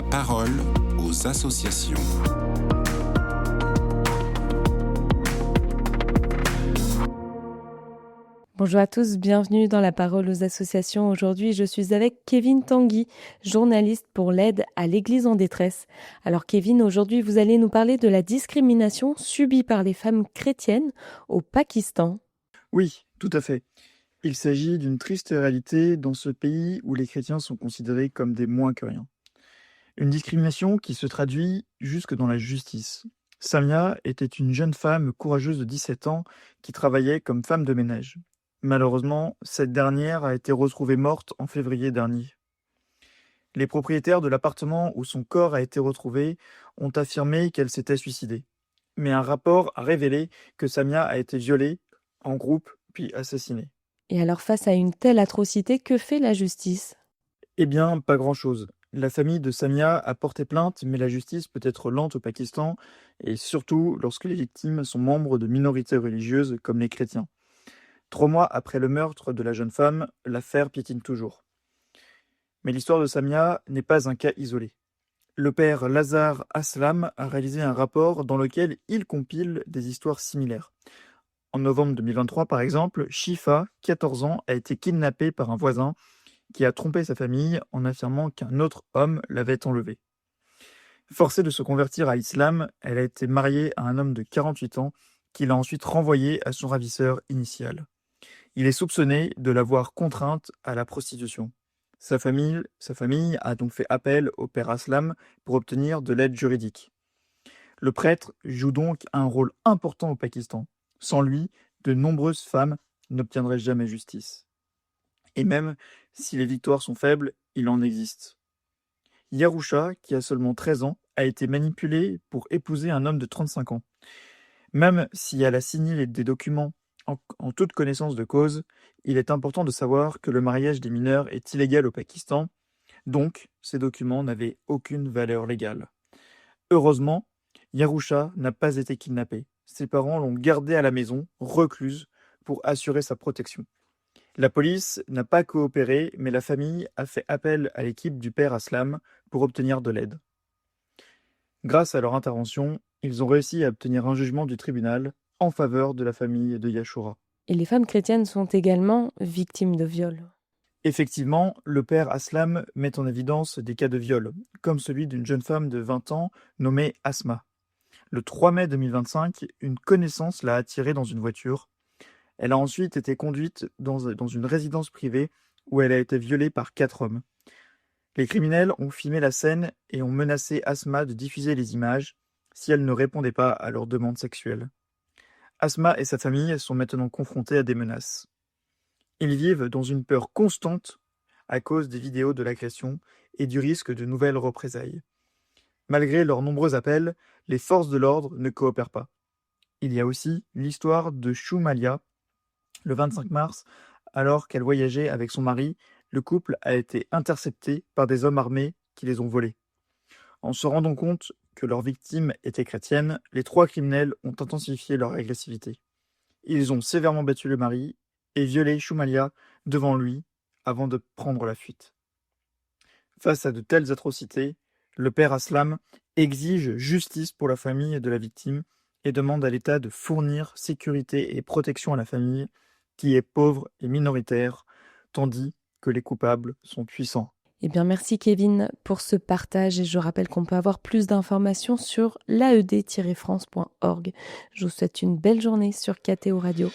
parole aux associations. Bonjour à tous, bienvenue dans la parole aux associations. Aujourd'hui, je suis avec Kevin Tanguy, journaliste pour l'aide à l'Église en détresse. Alors Kevin, aujourd'hui, vous allez nous parler de la discrimination subie par les femmes chrétiennes au Pakistan. Oui, tout à fait. Il s'agit d'une triste réalité dans ce pays où les chrétiens sont considérés comme des moins que rien. Une discrimination qui se traduit jusque dans la justice. Samia était une jeune femme courageuse de 17 ans qui travaillait comme femme de ménage. Malheureusement, cette dernière a été retrouvée morte en février dernier. Les propriétaires de l'appartement où son corps a été retrouvé ont affirmé qu'elle s'était suicidée. Mais un rapport a révélé que Samia a été violée en groupe puis assassinée. Et alors, face à une telle atrocité, que fait la justice ? Eh bien, pas grand-chose. La famille de Samia a porté plainte, mais la justice peut être lente au Pakistan, et surtout lorsque les victimes sont membres de minorités religieuses comme les chrétiens. 3 mois après le meurtre de la jeune femme, l'affaire piétine toujours. Mais l'histoire de Samia n'est pas un cas isolé. Le père Lazar Aslam a réalisé un rapport dans lequel il compile des histoires similaires. En novembre 2023, par exemple, Shifa, 14 ans, a été kidnappée par un voisin qui a trompé sa famille en affirmant qu'un autre homme l'avait enlevée. Forcée de se convertir à l'islam, elle a été mariée à un homme de 48 ans qui l'a ensuite renvoyée à son ravisseur initial. Il est soupçonné de l'avoir contrainte à la prostitution. Sa famille a donc fait appel au père Aslam pour obtenir de l'aide juridique. Le prêtre joue donc un rôle important au Pakistan. Sans lui, de nombreuses femmes n'obtiendraient jamais justice. Et même si les victoires sont faibles, il en existe. Yarusha, qui a seulement 13 ans, a été manipulée pour épouser un homme de 35 ans. Même si elle a signé des documents en toute connaissance de cause, il est important de savoir que le mariage des mineurs est illégal au Pakistan, donc ces documents n'avaient aucune valeur légale. Heureusement, Yarusha n'a pas été kidnappée. Ses parents l'ont gardée à la maison, recluse, pour assurer sa protection. La police n'a pas coopéré, mais la famille a fait appel à l'équipe du père Aslam pour obtenir de l'aide. Grâce à leur intervention, ils ont réussi à obtenir un jugement du tribunal en faveur de la famille de Yashura. Et les femmes chrétiennes sont également victimes de viols. Effectivement, le père Aslam met en évidence des cas de viol, comme celui d'une jeune femme de 20 ans nommée Asma. Le 3 mai 2025, une connaissance l'a attirée dans une voiture. Elle a ensuite été conduite dans une résidence privée où elle a été violée par 4 hommes. Les criminels ont filmé la scène et ont menacé Asma de diffuser les images si elle ne répondait pas à leurs demandes sexuelles. Asma et sa famille sont maintenant confrontés à des menaces. Ils vivent dans une peur constante à cause des vidéos de l'agression et du risque de nouvelles représailles. Malgré leurs nombreux appels, les forces de l'ordre ne coopèrent pas. Il y a aussi l'histoire de Shumalia. Le 25 mars, alors qu'elle voyageait avec son mari, le couple a été intercepté par des hommes armés qui les ont volés. En se rendant compte que leurs victimes étaient chrétiennes, les 3 criminels ont intensifié leur agressivité. Ils ont sévèrement battu le mari et violé Shumalia devant lui avant de prendre la fuite. Face à de telles atrocités, le père Aslam exige justice pour la famille de la victime et demande à l'État de fournir sécurité et protection à la famille qui est pauvre et minoritaire, tandis que les coupables sont puissants. Eh bien, merci Kevin pour ce partage et je rappelle qu'on peut avoir plus d'informations sur l'aed-france.org. Je vous souhaite une belle journée sur KTO Radio.